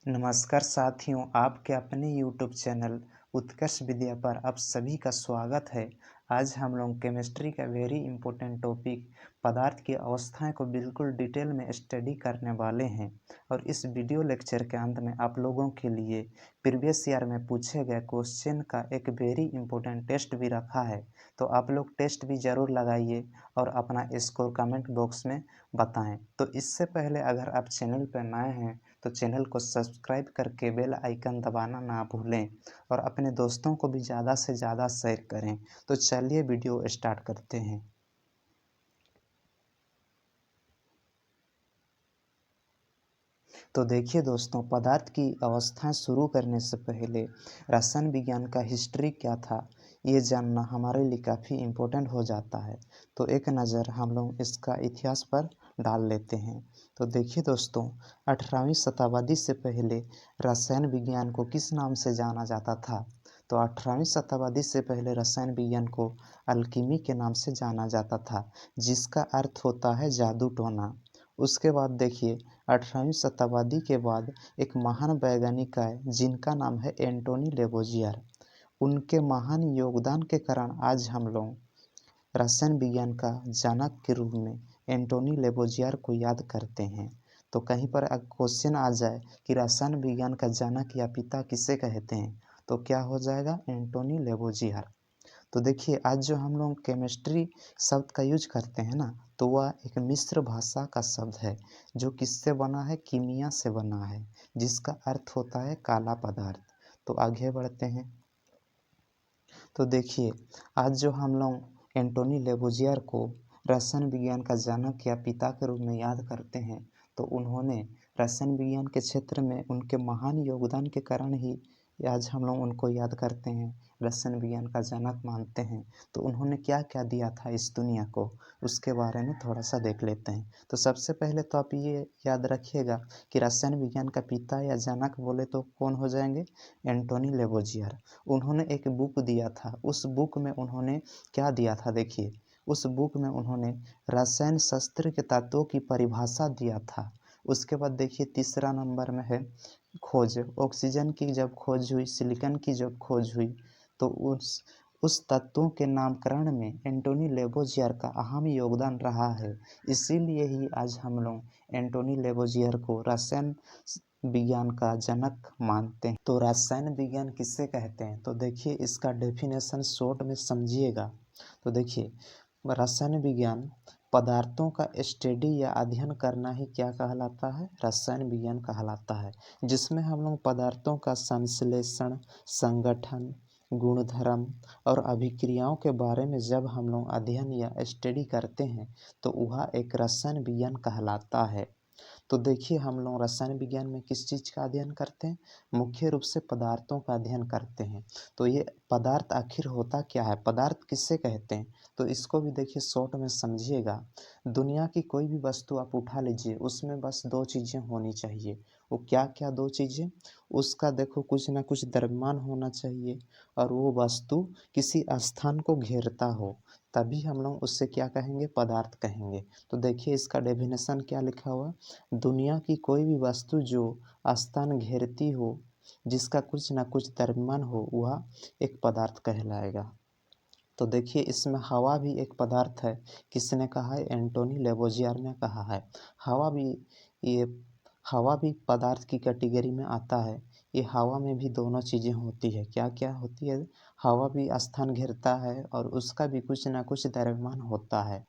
नमस्कार साथियों, आपके अपने यूट्यूब चैनल उत्कर्ष विद्या पर आप सभी का स्वागत है। आज हम लोग केमिस्ट्री का वेरी इंपॉर्टेंट टॉपिक पदार्थ की अवस्थाएं को बिल्कुल डिटेल में स्टडी करने वाले हैं। और इस वीडियो लेक्चर के अंत में आप लोगों के लिए प्रीवियस ईयर में पूछे गए क्वेश्चन का एक वेरी इंपॉर्टेंट टेस्ट भी रखा है। तो आप लोग टेस्ट भी ज़रूर लगाइए और अपना स्कोर कमेंट बॉक्स में बताएं। तो इससे पहले अगर आप चैनल पर नए हैं तो चैनल को सब्सक्राइब करके बेल आइकन दबाना ना भूलें और अपने दोस्तों को भी ज़्यादा से ज़्यादा शेयर करें। तो चलिए वीडियो स्टार्ट करते हैं। तो देखिए दोस्तों, पदार्थ की अवस्थाएं शुरू करने से पहले रसायन विज्ञान का हिस्ट्री क्या था ये जानना हमारे लिए काफ़ी इम्पोर्टेंट हो जाता है। तो एक नज़र हम लोग इसका इतिहास पर डाल लेते हैं। तो देखिए दोस्तों, 18वीं शताब्दी से पहले रसायन विज्ञान को किस नाम से जाना जाता था? तो 18वीं शताब्दी से पहले रसायन विज्ञान को अल्कीमी के नाम से जाना जाता था, जिसका अर्थ होता है जादू टोना। उसके बाद देखिए, 18वीं शताब्दी के बाद एक महान वैज्ञानिक आए जिनका नाम है एंटोनी लेवोजियर। उनके महान योगदान के कारण आज हम लोग रसायन विज्ञान का जनक के रूप में एंटोनी लेवोजियर को याद करते हैं। तो कहीं पर क्वेश्चन आ जाए कि रसायन विज्ञान का जनक या पिता किसे कहते हैं, तो क्या हो जाएगा? एंटोनी लेवोजियर। तो देखिए, आज जो हम लोग केमिस्ट्री शब्द का यूज करते हैं ना, तो वह एक मिश्र भाषा का शब्द है जो किससे बना है? कीमिया से बना है, जिसका अर्थ होता है काला पदार्थ। तो आगे बढ़ते हैं। तो देखिए, आज जो हम लोग एंटोनी लेवोजियर को रसायन विज्ञान का जनक या पिता के रूप में याद करते हैं, तो उन्होंने रसायन विज्ञान के क्षेत्र में उनके महान योगदान के कारण ही आज हम लोग उनको याद करते हैं, रसायन विज्ञान का जनक मानते हैं। तो उन्होंने क्या क्या दिया था इस दुनिया को, उसके बारे में थोड़ा सा देख लेते हैं। तो सबसे पहले तो आप ये याद रखिएगा कि रसायन विज्ञान का पिता या जनक बोले तो कौन हो जाएंगे? एंटोनी लेवोजियर। उन्होंने एक बुक दिया था। उस बुक में उन्होंने क्या दिया था? देखिए, उस बुक में उन्होंने रसायन शास्त्र के तत्वों की परिभाषा दिया था। उसके बाद देखिए, तीसरा नंबर में है खोज। ऑक्सीजन की जब खोज हुई, सिलिकॉन की जब खोज हुई, तो उस तत्वों के नामकरण में एंटोनी लेवोजियर का अहम योगदान रहा है। इसीलिए ही आज हम लोग एंटोनी लेवोजियर को रसायन विज्ञान का जनक मानते हैं। तो रसायन विज्ञान किससे कहते हैं? तो देखिए, इसका डेफिनेशन शॉर्ट में समझिएगा। तो देखिए, रसायन विज्ञान पदार्थों का स्टडी या अध्ययन करना ही क्या कहलाता है? रसायन विज्ञान कहलाता है, जिसमें हम लोग पदार्थों का संश्लेषण, संगठन, गुणधर्म और अभिक्रियाओं के बारे में जब हम लोग अध्ययन या स्टडी करते हैं, तो वह एक रसायन विज्ञान कहलाता है। तो देखिए, हम लोग रसायन विज्ञान में किस चीज़ का अध्ययन करते हैं? मुख्य रूप से पदार्थों का अध्ययन करते हैं। तो ये पदार्थ आखिर होता क्या है? पदार्थ किससे कहते हैं? तो इसको भी देखिए शॉर्ट में समझिएगा। दुनिया की कोई भी वस्तु आप उठा लीजिए, उसमें बस दो चीज़ें होनी चाहिए। वो क्या क्या दो चीज़ें? उसका देखो कुछ ना कुछ द्रव्यमान होना चाहिए और वो वस्तु किसी स्थान को घेरता हो, तभी हम लोग उससे क्या कहेंगे? पदार्थ कहेंगे। तो देखिए, इसका डेफिनेशन क्या लिखा हुआ? दुनिया की कोई भी वस्तु जो स्थान घेरती हो, जिसका कुछ ना कुछ द्रव्यमान हो, वह एक पदार्थ कहलाएगा। तो देखिए, इसमें हवा भी एक पदार्थ है। किसने कहा है? एंटोनी लेवोजियर ने कहा है। हवा भी ये हवा भी पदार्थ की कैटेगरी में आता है। ये हवा में भी दोनों चीज़ें होती है। क्या क्या होती है? हवा भी स्थान घेरता है और उसका भी कुछ ना कुछ द्रव्यमान होता है।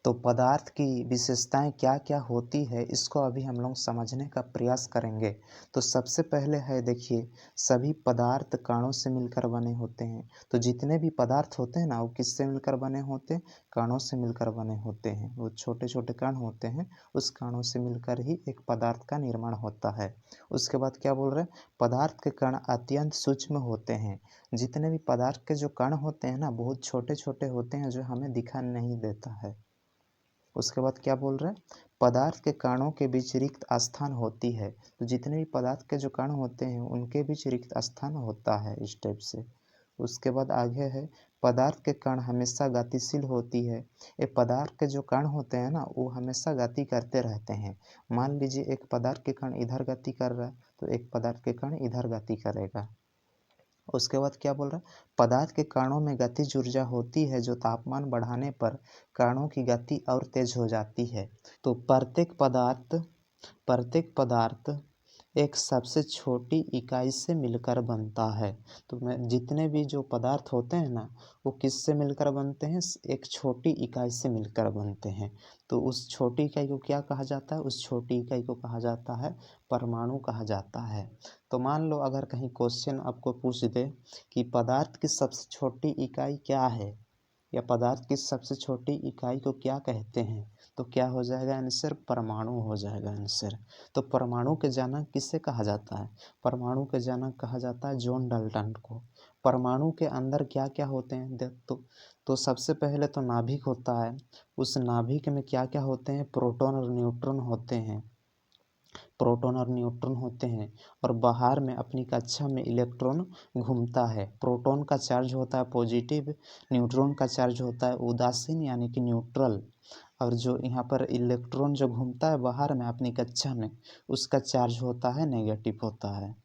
तो पदार्थ की विशेषताएं क्या क्या होती है, इसको अभी हम लोग समझने का प्रयास करेंगे। तो सबसे पहले है, देखिए, सभी पदार्थ कणों से मिलकर बने होते हैं। तो जितने भी पदार्थ होते हैं ना, वो किससे मिलकर बने होते हैं? कणों से मिलकर बने होते हैं। वो छोटे छोटे कण होते हैं, उस कणों से मिलकर ही एक पदार्थ का निर्माण होता है। उसके बाद क्या बोल रहे हैं? पदार्थ के कण अत्यंत सूक्ष्म होते हैं। जितने भी पदार्थ के जो कण होते हैं ना, बहुत छोटे छोटे होते हैं, जो हमें दिखा नहीं देता है। उसके बाद क्या बोल रहे हैं? पदार्थ के कणों के बीच रिक्त स्थान होती है। तो जितने भी पदार्थ के जो कण होते हैं, उनके बीच रिक्त स्थान होता है इस टाइप से। उसके बाद आगे है, पदार्थ के कण हमेशा गतिशील होती है। ये पदार्थ के जो कण होते हैं ना, वो हमेशा गति करते रहते हैं। मान लीजिए एक पदार्थ के कण इधर गति कर रहा है, तो एक पदार्थ के कण इधर गति करेगा। उसके बाद क्या बोल रहा है, पदार्थ के कणों में गतिज ऊर्जा होती है जो तापमान बढ़ाने पर कणों की गति और तेज हो जाती है। तो प्रत्येक पदार्थ एक सबसे छोटी इकाई से मिलकर बनता है। तो मैं जितने भी जो पदार्थ होते हैं ना, वो किससे मिलकर बनते हैं, एक छोटी इकाई से मिलकर बनते हैं। तो उस छोटी इकाई को क्या कहा जाता है, उस छोटी इकाई को कहा जाता है परमाणु कहा जाता है। तो मान लो अगर कहीं क्वेश्चन आपको पूछ दे कि पदार्थ की सबसे छोटी इकाई क्या है, या पदार्थ की सबसे छोटी इकाई को क्या कहते हैं, तो क्या हो जाएगा आंसर, परमाणु हो जाएगा आंसर। तो परमाणु के जनक किसे कहा जाता है, परमाणु के जनक कहा जाता है जॉन डाल्टन को। परमाणु के अंदर क्या क्या होते हैं तो सबसे पहले तो नाभिक होता है। उस नाभिक में क्या क्या होते हैं, प्रोटॉन और न्यूट्रॉन होते हैं। प्रोटॉन और न्यूट्रॉन होते हैं और बाहर में अपनी कक्षा में इलेक्ट्रॉन घूमता है। प्रोटॉन का चार्ज होता है पॉजिटिव, न्यूट्रॉन का चार्ज होता है उदासीन यानी कि न्यूट्रल, और जो यहाँ पर इलेक्ट्रॉन जो घूमता है बाहर में अपनी कक्षा में, उसका चार्ज होता है नेगेटिव होता है।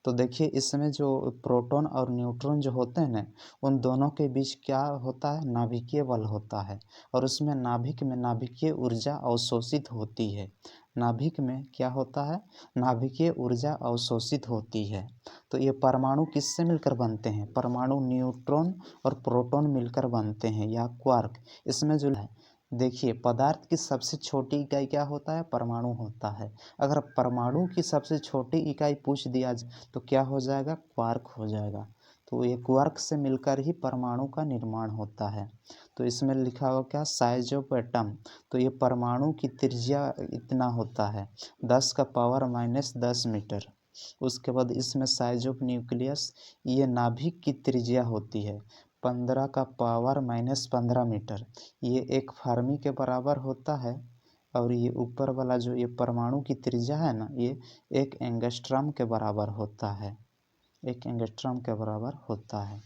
तो देखिए इसमें जो प्रोटॉन और न्यूट्रॉन जो होते हैं ना, उन दोनों के बीच क्या होता है, नाभिकीय बल होता है। और उसमें नाभिक में नाभिकीय ऊर्जा अवशोषित होती है। नाभिक में क्या होता है, नाभिकीय ऊर्जा अवशोषित होती है। तो ये परमाणु किससे मिलकर बनते हैं, परमाणु न्यूट्रॉन और प्रोटॉन मिलकर बनते हैं, या क्वार्क। इसमें जो है देखिए, पदार्थ की सबसे छोटी इकाई क्या होता है, परमाणु होता है। अगर परमाणु की सबसे छोटी इकाई पूछ दिया तो क्या हो जाएगा, क्वार्क हो जाएगा। तो ये क्वार्क से मिलकर ही परमाणु का निर्माण होता है। तो इसमें लिखा हुआ क्या, साइज ऑफ एटम। तो ये परमाणु की त्रिज्या इतना होता है, 10⁻⁻10 मीटर। उसके बाद इसमें साइज ऑफ न्यूक्लियस, ये नाभिक की त्रिज्या होती है 15⁻15 मीटर। ये एक फर्मी के बराबर होता है। और ये ऊपर वाला जो ये परमाणु की त्रिज्या है ना, ये एक एंगस्ट्रॉम के बराबर होता है, एक एंगस्ट्रॉम के बराबर होता है।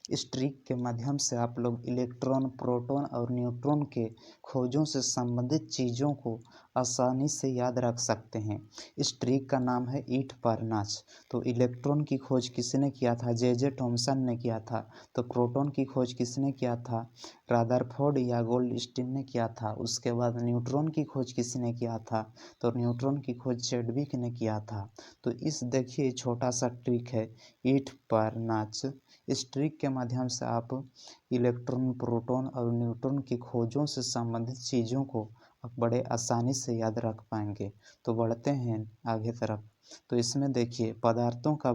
इस ट्रिक के माध्यम से आप लोग इलेक्ट्रॉन, प्रोटॉन और न्यूट्रॉन के खोजों से संबंधित चीज़ों को आसानी से याद रख सकते हैं। इस ट्रिक का नाम है ईट पर नाच। तो इलेक्ट्रॉन की खोज किसने किया था, जे थॉमसन ने किया था। तो प्रोटॉन की खोज किसने किया था, रदरफोर्ड या गोल्डस्टीन ने किया था। उसके बाद न्यूट्रॉन की खोज किसने किया था, तो न्यूट्रॉन की खोज चैडविक ने किया था। तो इस देखिए छोटा सा ट्रिक है ईट पर नाच। इस ट्रिक के माध्यम से आप इलेक्ट्रॉन, प्रोटॉन और न्यूट्रॉन की खोजों से संबंधित चीज़ों को आप बड़े आसानी से याद रख पाएंगे। तो बढ़ते हैं आगे तरफ। तो इसमें देखिए पदार्थों का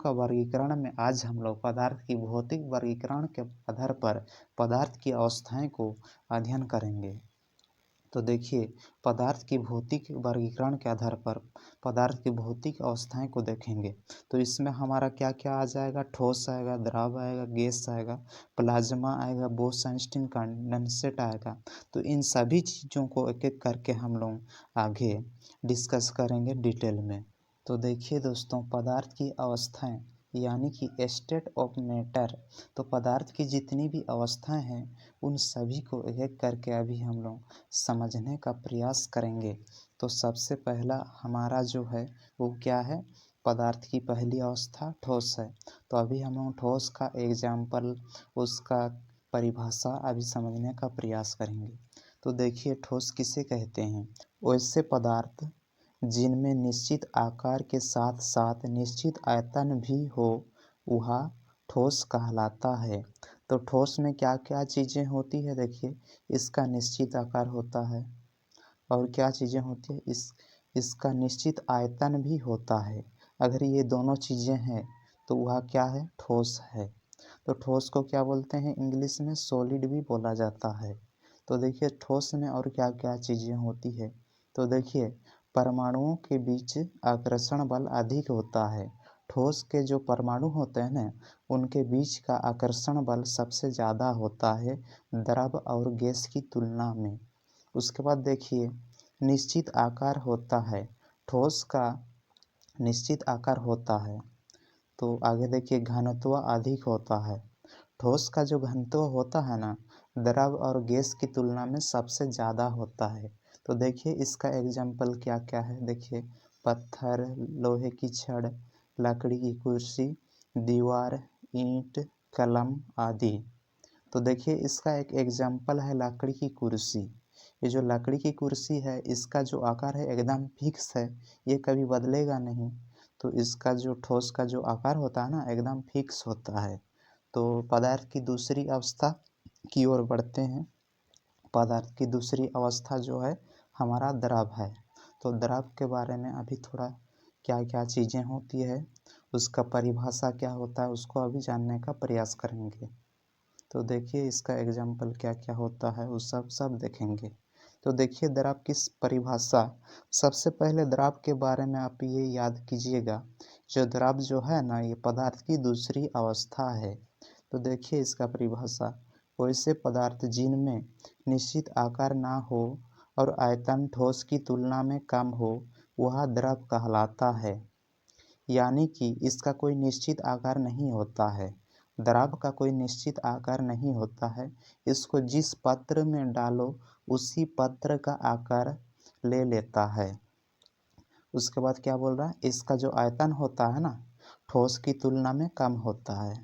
वर्गीकरण में आज हम लोग पदार्थ की भौतिक वर्गीकरण के आधार पर पदार्थ की अवस्थाएं को अध्ययन करेंगे। तो देखिए पदार्थ की भौतिक वर्गीकरण के आधार पर पदार्थ की भौतिक अवस्थाएं को देखेंगे। तो इसमें हमारा क्या क्या आ जाएगा, ठोस आएगा, द्रव आएगा, गैस आएगा, प्लाज्मा आएगा, बोस-आइंस्टीन कंडेंसेट आएगा। तो इन सभी चीज़ों को एक एक करके हम लोग आगे डिस्कस करेंगे डिटेल में। तो देखिए दोस्तों, पदार्थ की अवस्थाएं यानी कि स्टेट ऑफ मैटर। तो पदार्थ की जितनी भी अवस्थाएं हैं उन सभी को एक एक करके अभी हम लोग समझने का प्रयास करेंगे। तो सबसे पहला हमारा जो है वो क्या है, पदार्थ की पहली अवस्था ठोस है। तो अभी हम लोग ठोस का एग्जाम्पल, उसका परिभाषा अभी समझने का प्रयास करेंगे। तो देखिए ठोस किसे कहते हैं, वैसे पदार्थ जिनमें निश्चित आकार के साथ साथ निश्चित आयतन भी हो वह ठोस कहलाता है। तो ठोस में क्या क्या चीज़ें होती है, देखिए इसका निश्चित आकार होता है, और क्या चीज़ें होती है, इसका निश्चित आयतन भी होता है। अगर ये दोनों चीज़ें हैं तो वह क्या है, ठोस है। तो ठोस को क्या बोलते हैं, इंग्लिश में सॉलिड भी बोला जाता है। तो देखिए ठोस में और क्या क्या चीज़ें होती है। तो देखिए परमाणुओं के बीच आकर्षण बल अधिक होता है। ठोस के जो परमाणु होते हैं ना, उनके बीच का आकर्षण बल सबसे ज़्यादा होता है द्रव और गैस की तुलना में। उसके बाद देखिए निश्चित आकार होता है, ठोस का निश्चित आकार होता है। तो आगे देखिए घनत्व अधिक होता है। ठोस का जो घनत्व होता है ना, द्रव और गैस की तुलना में सबसे ज़्यादा होता है। तो देखिए इसका एग्जाम्पल क्या क्या है। देखिए पत्थर, लोहे की छड़, लकड़ी की कुर्सी, दीवार, ईंट, कलम आदि। तो देखिए इसका एक एग्जाम्पल है लकड़ी की कुर्सी। ये जो लकड़ी की कुर्सी है इसका जो आकार है एकदम फिक्स है, ये कभी बदलेगा नहीं। तो इसका जो ठोस का जो आकार होता है ना एकदम फिक्स होता है। तो पदार्थ की दूसरी अवस्था की ओर बढ़ते हैं। पदार्थ की दूसरी अवस्था जो है हमारा द्रव है। तो द्रव के बारे में अभी थोड़ा क्या क्या चीज़ें होती है, उसका परिभाषा क्या होता है, उसको अभी जानने का प्रयास करेंगे। तो देखिए इसका एग्जाम्पल क्या क्या होता है वो सब देखेंगे। तो देखिए द्रव की परिभाषा। सबसे पहले द्रव के बारे में आप ये याद कीजिएगा, जो द्रव जो है ना ये पदार्थ की दूसरी अवस्था है। तो देखिए इसका परिभाषा, वैसे पदार्थ जिनमें निश्चित आकार ना हो और आयतन ठोस की तुलना में कम हो वह द्रव कहलाता है। यानी कि इसका कोई निश्चित आकार नहीं होता है। द्रव का कोई निश्चित आकार नहीं होता है। इसको जिस पात्र में डालो उसी पात्र का आकार ले लेता है। उसके बाद क्या बोल रहा है, इसका जो आयतन होता है ना ठोस की तुलना में कम होता है।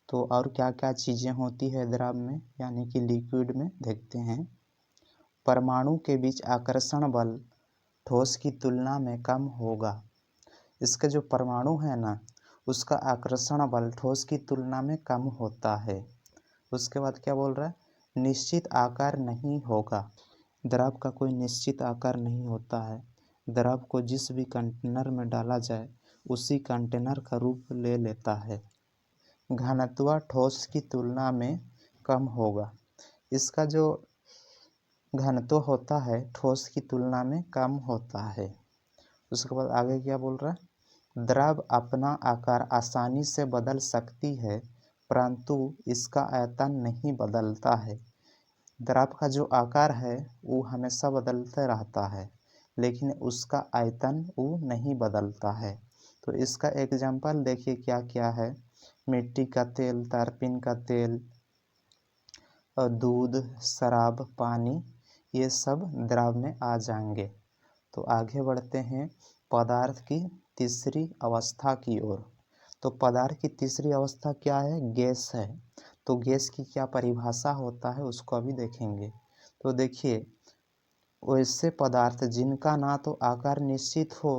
तो और क्या क्या चीज़ें होती है द्रव में यानी कि लिक्विड में देखते हैं। परमाणु के बीच आकर्षण बल ठोस की तुलना में कम होगा। इसके जो परमाणु है ना उसका आकर्षण बल ठोस की तुलना में कम होता है। उसके बाद क्या बोल रहा है, निश्चित आकार नहीं होगा। द्रव का कोई निश्चित आकार नहीं होता है। द्रव को जिस भी कंटेनर में डाला जाए उसी कंटेनर का रूप ले लेता है। घनत्व ठोस की तुलना में कम होगा। इसका जो घनत्व होता है ठोस की तुलना में कम होता है। उसके बाद आगे क्या बोल रहा है, द्रव अपना आकार आसानी से बदल सकती है परंतु इसका आयतन नहीं बदलता है। द्रव का जो आकार है वो हमेशा बदलता रहता है लेकिन उसका आयतन वो नहीं बदलता है। तो इसका एग्जाम्पल देखिए क्या क्या है। मिट्टी का तेल, तारपीन का तेल, दूध, शराब, पानी, ये सब द्रव में आ जाएंगे। तो आगे बढ़ते हैं पदार्थ की तीसरी अवस्था की ओर। तो पदार्थ की तीसरी अवस्था क्या है, गैस है। तो गैस की क्या परिभाषा होता है उसको अभी देखेंगे। तो देखिए वैसे पदार्थ जिनका ना तो आकार निश्चित हो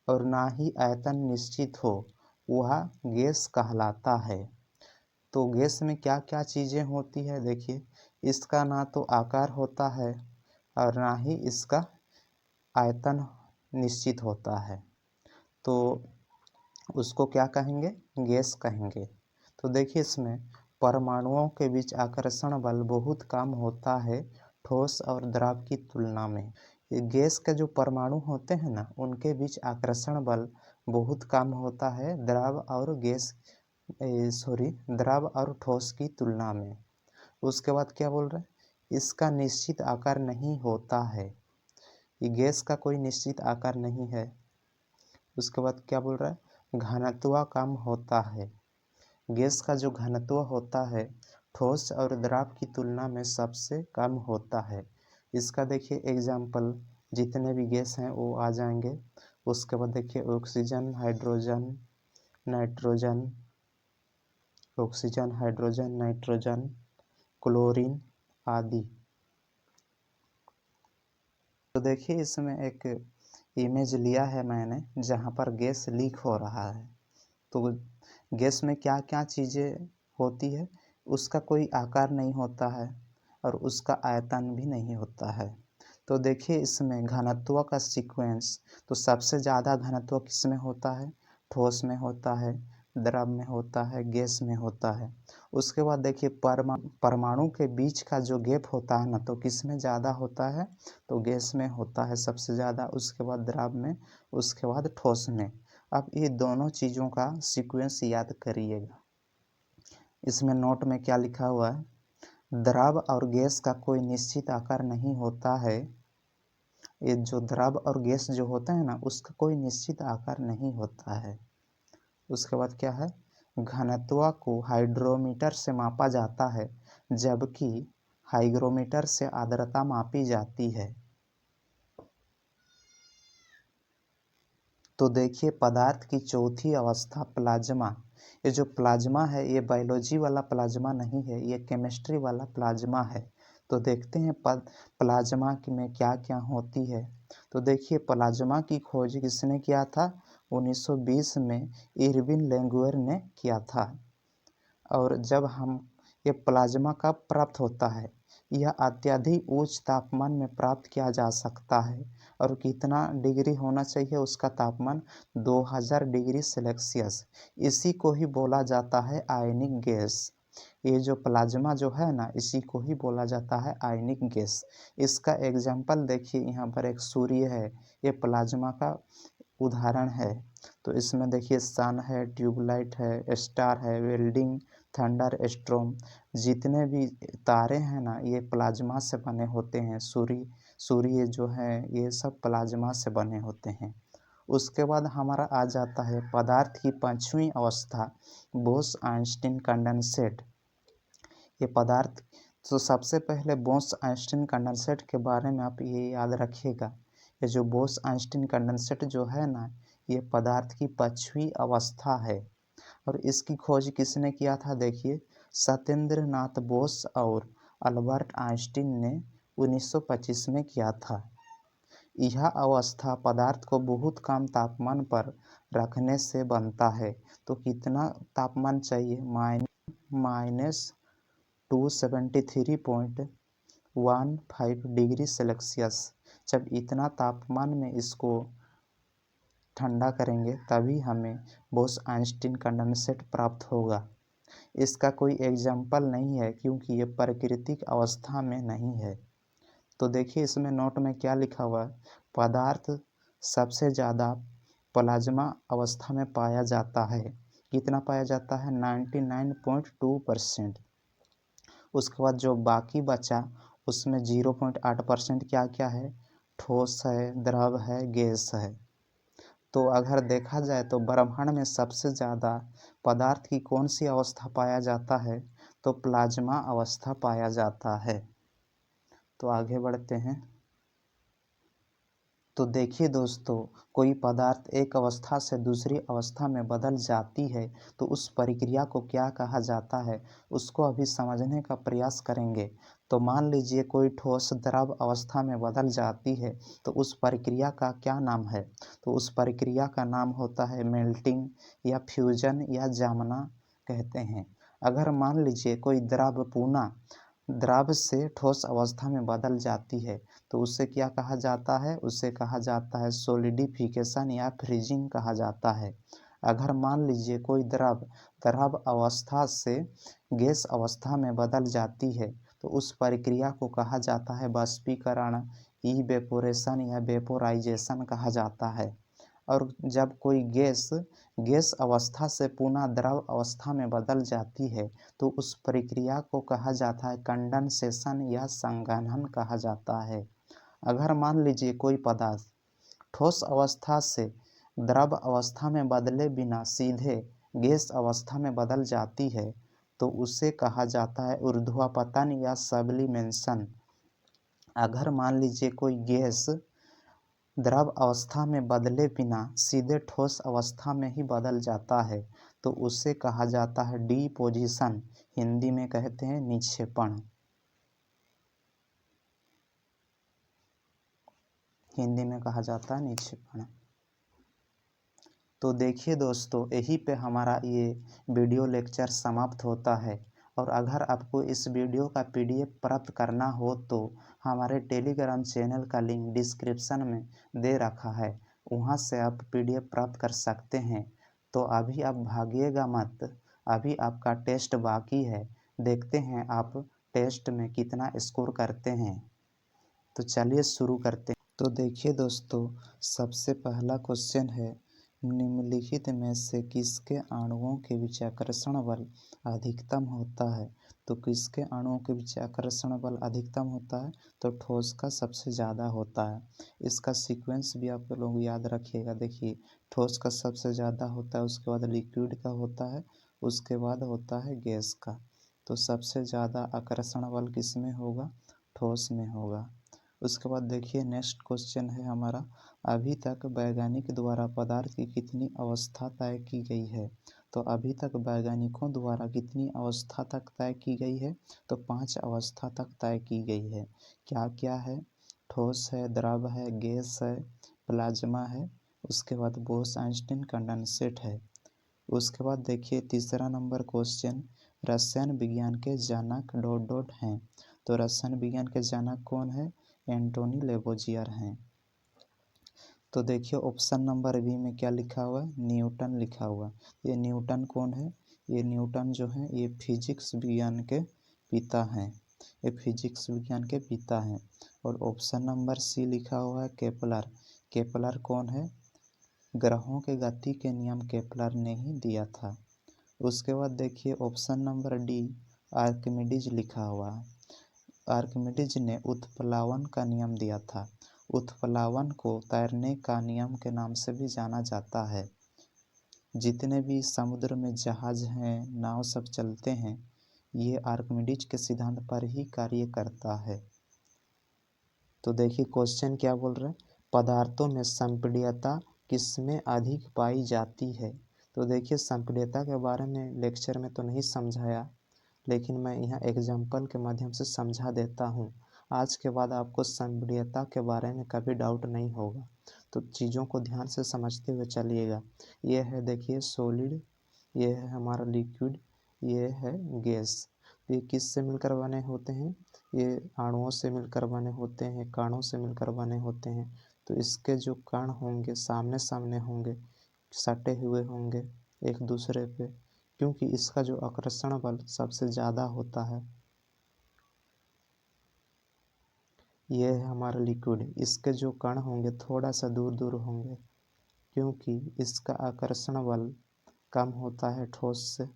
और ना ही आयतन निश्चित हो वह गैस कहलाता है। तो गैस में क्या क्या चीज़ें होती है, देखिए इसका ना तो आकार होता है और ना ही इसका आयतन निश्चित होता है। तो उसको क्या कहेंगे, गैस कहेंगे। तो देखिए इसमें परमाणुओं के बीच आकर्षण बल बहुत कम होता है ठोस और द्रव की तुलना में। ये गैस के जो परमाणु होते हैं ना उनके बीच आकर्षण बल बहुत कम होता है द्रव और द्रव और ठोस की तुलना में। उसके बाद क्या बोल रहे हैं, इसका निश्चित आकार नहीं होता है। ये गैस का कोई निश्चित आकार नहीं है। उसके बाद क्या बोल रहा है, घनत्व कम होता है। गैस का जो घनत्व होता है ठोस और द्रव की तुलना में सबसे कम होता है। इसका देखिए एग्जाम्पल जितने भी गैस हैं वो आ जाएंगे। उसके बाद देखिए oxygen, hydrogen, nitrogen, oxygen, hydrogen, nitrogen, chlorine आदि। तो देखिए इसमें एक इमेज लिया है मैंने जहाँ पर गैस लीक हो रहा है। तो गैस में क्या क्या चीज़ें होती है, उसका कोई आकार नहीं होता है और उसका आयतन भी नहीं होता है। तो देखिए इसमें घनत्व का सीक्वेंस, तो सबसे ज़्यादा घनत्व किस में होता है, ठोस में होता है, द्रव में होता है, गैस में होता है। उसके बाद देखिए परमाणु के बीच का जो गैप होता है ना तो किस में ज़्यादा होता है, तो गैस में होता है सबसे ज़्यादा। उसके बाद द्रव में, उसके बाद ठोस में। अब ये दोनों चीज़ों का सीक्वेंस याद करिएगा। इसमें नोट में क्या लिखा हुआ है, द्रव और गैस का कोई निश्चित आकार नहीं होता है। ये जो द्रव और गैस जो होते हैं ना उसका कोई निश्चित आकार नहीं होता है। उसके बाद क्या है, घनत्व को हाइड्रोमीटर से मापा जाता है जबकि हाइग्रोमीटर से आर्द्रता मापी जाती है। तो देखिए पदार्थ की चौथी अवस्था प्लाज्मा। ये जो प्लाज्मा है ये बायोलॉजी वाला प्लाज्मा नहीं है, ये केमिस्ट्री वाला प्लाज्मा है। तो देखते हैं प्लाज्मा में क्या क्या होती है। तो देखिए प्लाज्मा की खोज किसने किया था, 1920 में इरविन लैंगुएर ने किया था। और जब हम ये प्लाज्मा कब प्राप्त होता है, यह अत्यधिक उच्च तापमान में प्राप्त किया जा सकता है। और कितना डिग्री होना चाहिए उसका तापमान, 2000 डिग्री सेल्सियस। इसी को ही बोला जाता है आयनिक गैस। ये जो प्लाज्मा जो है ना, इसी को ही बोला जाता है आयनिक गैस। इसका एग्जाम्पल देखिए, यहाँ पर एक सूर्य है, ये प्लाज्मा का उदाहरण है। तो इसमें देखिए सन है, ट्यूबलाइट है, स्टार है, वेल्डिंग, थंडर स्टॉर्म, जितने भी तारे हैं ना ये प्लाज्मा से बने होते हैं। सूर्य जो है ये सब प्लाज्मा से बने होते हैं। उसके बाद हमारा आ जाता है पदार्थ की पांचवी अवस्था, बोस आइंस्टीन कंडेंसेट। ये पदार्थ, तो सबसे पहले बोस आइंस्टीन कंडेंसेट के बारे में आप ये याद रखिएगा। ये जो बोस आइंस्टीन कंडेंसेट जो है ना, ये पदार्थ की पांचवी अवस्था है। और इसकी खोज किसने किया था, देखिए सत्येंद्र नाथ बोस और अल्बर्ट आइंस्टीन ने 1925 में किया था। यह अवस्था पदार्थ को बहुत कम तापमान पर रखने से बनता है। तो कितना तापमान चाहिए, -273.15 डिग्री सेल्सियस। जब इतना तापमान में इसको ठंडा करेंगे तभी हमें बोस आइंस्टीन कंडेंसेट प्राप्त होगा। इसका कोई एग्जाम्पल नहीं है क्योंकि ये प्राकृतिक अवस्था में नहीं है। तो देखिए इसमें नोट में क्या लिखा हुआ है, पदार्थ सबसे ज़्यादा प्लाज्मा अवस्था में पाया जाता है। कितना पाया जाता है, 99.2%। उसके बाद जो बाकी बचा उसमें 0.8% क्या क्या है, ठोस है, द्रव है, गैस है। तो अगर देखा जाए तो ब्रह्मांड में सबसे ज़्यादा पदार्थ की कौन सी अवस्था पाया जाता है, तो प्लाज्मा अवस्था पाया जाता है। तो आगे बढ़ते हैं। तो देखिए दोस्तों, कोई पदार्थ एक अवस्था से दूसरी अवस्था में बदल जाती है तो उस प्रक्रिया को क्या कहा जाता है, उसको अभी समझने का प्रयास करेंगे। तो मान लीजिए कोई ठोस द्रव अवस्था में बदल जाती है तो उस प्रक्रिया का क्या नाम है, तो उस प्रक्रिया का नाम होता है मेल्टिंग या फ्यूजन या जामना कहते हैं। अगर मान लीजिए कोई द्रव पुनः द्रव से ठोस अवस्था में बदल जाती है तो उससे क्या कहा जाता है, उसे कहा जाता है सोलिडिफिकेशन या फ्रीजिंग कहा जाता है। अगर मान लीजिए कोई द्रव अवस्था से गैस अवस्था में बदल जाती है तो उस प्रक्रिया को कहा जाता है बाष्पीकरण, इवेपोरेशन या वेपोराइजेशन कहा जाता है। और जब कोई गैस अवस्था से पुनः द्रव अवस्था में बदल जाती है तो उस प्रक्रिया को कहा जाता है कंडेंसेशन या संघनन कहा जाता है। अगर मान लीजिए कोई पदार्थ ठोस अवस्था से द्रव अवस्था में बदले बिना सीधे गैस अवस्था में बदल जाती है तो उसे कहा जाता है ऊर्ध्वपतन या सब्लिमेशन। अगर मान लीजिए कोई गैस द्रव अवस्था में बदले बिना सीधे ठोस अवस्था में ही बदल जाता है तो उसे कहा जाता है डिपोजिशन, हिंदी में कहते हैं निक्षेपण। हिंदी में कहा जाता है निक्षेपण। तो देखिए दोस्तों, यहीं पे हमारा ये वीडियो लेक्चर समाप्त होता है। और अगर आपको इस वीडियो का पीडीएफ प्राप्त करना हो तो हमारे टेलीग्राम चैनल का लिंक डिस्क्रिप्शन में दे रखा है, वहाँ से आप पीडीएफ प्राप्त कर सकते हैं। तो अभी आप भागिएगा मत, अभी आपका टेस्ट बाकी है, देखते हैं आप टेस्ट में कितना स्कोर करते हैं। तो चलिए शुरू करते हैं। तो देखिए दोस्तों, सबसे पहला क्वेश्चन है, निम्नलिखित में से किसके अणुओं के विचाकर्षण बल अधिकतम होता है। तो किसके अणुओं के विचाकर्षण बल अधिकतम होता है, तो ठोस का सबसे ज़्यादा होता है। इसका सीक्वेंस भी आप लोग याद रखिएगा। देखिए ठोस का सबसे ज़्यादा होता है, उसके बाद लिक्विड का होता है, उसके बाद होता है गैस का। तो सबसे ज़्यादा आकर्षण बल किस में होगा? ठोस में होगा। उसके बाद देखिए नेक्स्ट क्वेश्चन है हमारा, अभी तक वैज्ञानिक द्वारा पदार्थ की कितनी अवस्था तय की गई है? तो अभी तक वैज्ञानिकों द्वारा कितनी अवस्था तक तय की गई है? तो 5 अवस्था तक तय की गई है। क्या क्या है? ठोस है, द्रव है, गैस है, प्लाज्मा है, उसके बाद बोस-आइंस्टीन कंडेंसेट है। उसके बाद देखिए तीसरा नंबर क्वेश्चन, रसायन विज्ञान के जनक डॉट डॉट हैं। तो रसायन विज्ञान के जनक कौन है? एंटोनी लेवोजियर हैं। तो देखिए ऑप्शन नंबर बी में क्या लिखा हुआ है? न्यूटन लिखा हुआ। ये न्यूटन कौन है? ये न्यूटन जो है ये फिजिक्स विज्ञान के पिता हैं। ये फिजिक्स विज्ञान के पिता हैं। और ऑप्शन नंबर सी लिखा हुआ है केपलर। केपलर कौन है? ग्रहों के गति के नियम केपलर ने ही दिया था। उसके बाद देखिए ऑप्शन नंबर डी आर्किमिडीज लिखा हुआ है। आर्किमिडीज ने उत्प्लावन का नियम दिया था। उत्प्लावन को तैरने का नियम के नाम से भी जाना जाता है। जितने भी समुद्र में जहाज हैं, नाव सब चलते हैं, ये आर्किमिडीज के सिद्धांत पर ही कार्य करता है। तो देखिए क्वेश्चन क्या बोल रहे हैं, पदार्थों में संपीड्यता किसमें अधिक पाई जाती है? तो देखिए संपीड्यता के बारे में लेक्चर में तो नहीं समझाया, लेकिन मैं यहाँ एग्जाम्पल के माध्यम से समझा देता हूँ। आज के बाद आपको संपीड्यता के बारे में कभी डाउट नहीं होगा, तो चीज़ों को ध्यान से समझते हुए चलिएगा। ये है देखिए सॉलिड, ये है हमारा लिक्विड, ये है गैस। ये किससे मिलकर बने होते हैं? ये अणुओं से मिलकर बने होते हैं, कणों से मिलकर बने होते हैं। तो इसके जो कण होंगे सामने सामने होंगे, सटे हुए होंगे एक दूसरे पे, क्योंकि इसका जो आकर्षण बल सबसे ज़्यादा होता है। ये है हमारा लिक्विड, इसके जो कण होंगे थोड़ा सा दूर दूर होंगे, क्योंकि इसका आकर्षण बल कम होता है ठोस से।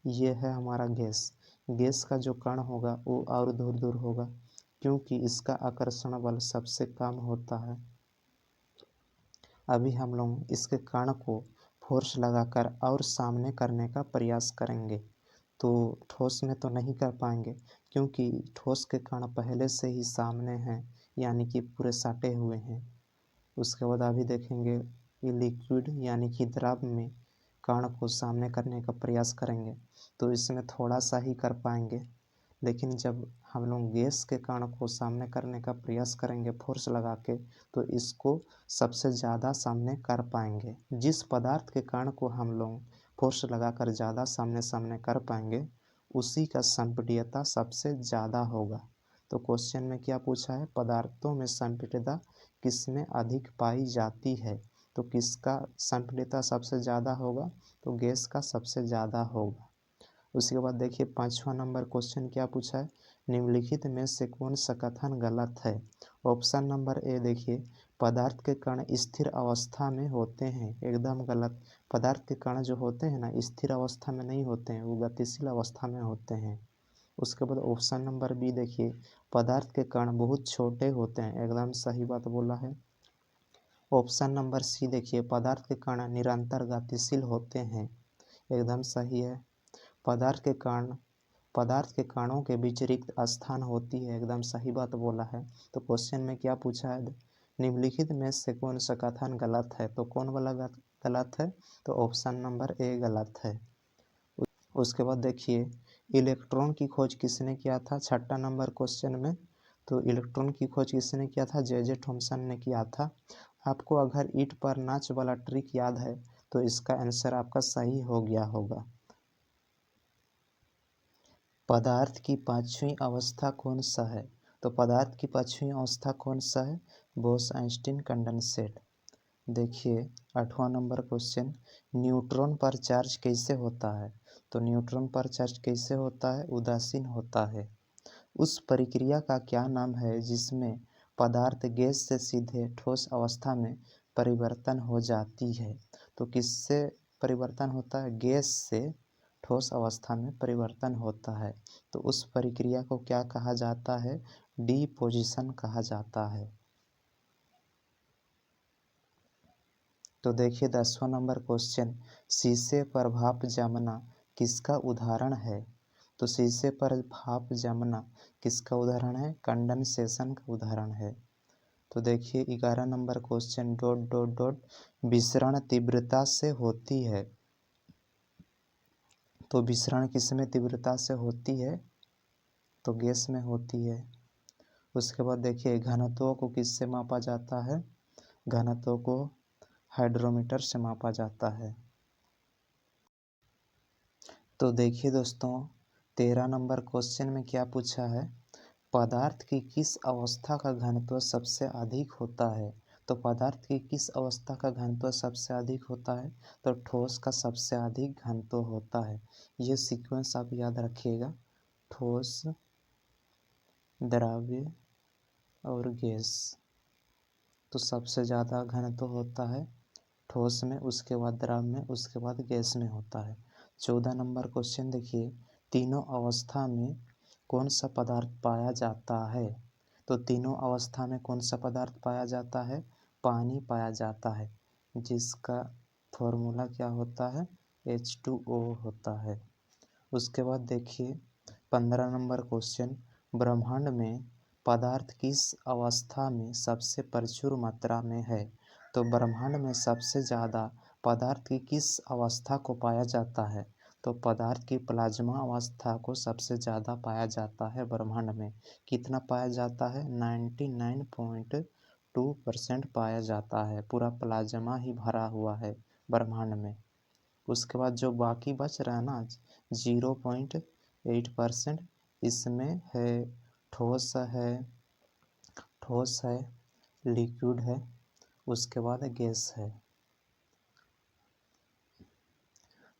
ये है हमारा गैस, गैस का जो कण होगा वो और दूर दूर होगा, क्योंकि इसका आकर्षण बल सबसे कम होता है। अभी हम लोग इसके कण को फोर्स लगाकर और सामने करने का प्रयास करेंगे, तो ठोस में तो नहीं कर पाएंगे, क्योंकि ठोस के कण पहले से ही सामने हैं, यानी कि पूरे सटे हुए हैं। उसके बाद अभी देखेंगे ये लिक्विड यानी कि द्रव में कण को सामने करने का प्रयास करेंगे, तो इसमें थोड़ा सा ही कर पाएंगे। लेकिन जब हम लोग गैस के कण को सामने करने का प्रयास करेंगे फोर्स लगा के, तो इसको सबसे ज़्यादा सामने कर पाएंगे। जिस पदार्थ के कण को हम लोग फोर्स लगाकर ज़्यादा सामने सामने कर पाएंगे, उसी का संपीड्यता सबसे ज़्यादा होगा। तो क्वेश्चन में क्या पूछा है? पदार्थों में संपीड्यता किसमें अधिक पाई जाती है? तो किसका संपीड्यता सबसे ज़्यादा होगा? तो गैस का सबसे ज़्यादा होगा। उसके बाद देखिए 5वां नंबर क्वेश्चन क्या पूछा है, निम्नलिखित में से कौन सा कथन गलत है? ऑप्शन नंबर ए देखिए, पदार्थ के कण स्थिर अवस्था में होते हैं, एकदम गलत। पदार्थ के कण जो होते हैं ना, स्थिर अवस्था में नहीं होते हैं, वो गतिशील अवस्था में होते हैं। उसके बाद ऑप्शन नंबर बी देखिए, पदार्थ के कण बहुत छोटे होते हैं, एकदम सही बात बोला है। ऑप्शन नंबर सी देखिए, पदार्थ के कण निरंतर गतिशील होते हैं, एकदम सही है। पदार्थ के कणों के बीच रिक्त स्थान होती है, एकदम सही बात बोला है। तो क्वेश्चन में क्या पूछा है, निम्नलिखित में से कौन सा कथन गलत है? तो कौन वाला गलत है? तो ऑप्शन नंबर ए गलत है। उसके बाद देखिए इलेक्ट्रॉन की खोज किसने किया था? 6ठा नंबर क्वेश्चन में, तो इलेक्ट्रॉन की खोज किसने किया था? जे थॉमसन ने किया था। आपको अगर ईंट पर नाच वाला ट्रिक याद है, तो इसका आंसर आपका सही हो गया होगा। पदार्थ की पांचवी अवस्था कौन सा है? तो पदार्थ की पांचवी अवस्था कौन सा है? Bose-Einstein condensate. देखिए 8वां नंबर क्वेश्चन, न्यूट्रॉन पर चार्ज कैसे होता है? तो न्यूट्रॉन पर चार्ज कैसे होता है? उदासीन होता है। उस प्रक्रिया का क्या नाम है जिसमें पदार्थ गैस से सीधे ठोस अवस्था में परिवर्तन हो जाती है? तो किससे परिवर्तन होता है? गैस से ठोस अवस्था में परिवर्तन होता है। तो उस प्रक्रिया को क्या कहा जाता है? डिपोजिशन कहा जाता है। तो देखिए 10वां नंबर क्वेश्चन, शीशे पर भाप जमना किसका उदाहरण है? तो शीशे पर भाप जमना किसका उदाहरण है? कंडेंसेशन का उदाहरण है। तो देखिए 11 number question, dot dot dot विसरण तीव्रता से होती है। तो विसरण किसमें तीव्रता से होती है? तो गैस में होती है। उसके बाद देखिए घनत्व को किससे मापा जाता है? घनत्व को हाइड्रोमीटर से मापा जाता है। तो देखिए दोस्तों 13 नंबर क्वेश्चन में क्या पूछा है? पदार्थ की किस अवस्था का घनत्व सबसे अधिक होता है? तो पदार्थ की किस अवस्था का घनत्व सबसे अधिक होता है? तो ठोस का सबसे अधिक घनत्व होता है। ये सीक्वेंस आप याद रखिएगा, ठोस, द्रव्य और गैस। तो सबसे ज़्यादा घनत्व होता है ठोस में, उसके बाद द्रव में, उसके बाद गैस में होता है। 14 नंबर क्वेश्चन देखिए, तीनों अवस्था में कौन सा पदार्थ पाया जाता है? तो तीनों अवस्था में कौन सा पदार्थ पाया जाता है? पानी पाया जाता है, जिसका फॉर्मूला क्या होता है? H2O होता है। उसके बाद देखिए 15 नंबर क्वेश्चन, ब्रह्मांड में पदार्थ किस अवस्था में सबसे प्रचुर मात्रा में है? तो ब्रह्मांड में सबसे ज़्यादा पदार्थ की किस अवस्था को पाया जाता है? तो पदार्थ की प्लाज्मा अवस्था को सबसे ज़्यादा पाया जाता है ब्रह्मांड में। कितना पाया जाता है? 99.2% पाया जाता है। पूरा प्लाज्मा ही भरा हुआ है ब्रह्मांड में। उसके बाद जो बाकी बच रहा है ना 0.8%, इसमें है ठोस है, ठोस है, लिक्विड है, उसके बाद गैस है।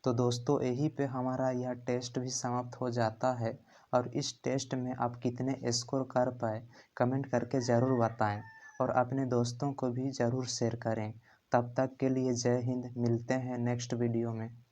तो दोस्तों यही पे हमारा यह टेस्ट भी समाप्त हो जाता है। और इस टेस्ट में आप कितने स्कोर कर पाए कमेंट करके ज़रूर बताएं और अपने दोस्तों को भी ज़रूर शेयर करें। तब तक के लिए जय हिंद, मिलते हैं नेक्स्ट वीडियो में।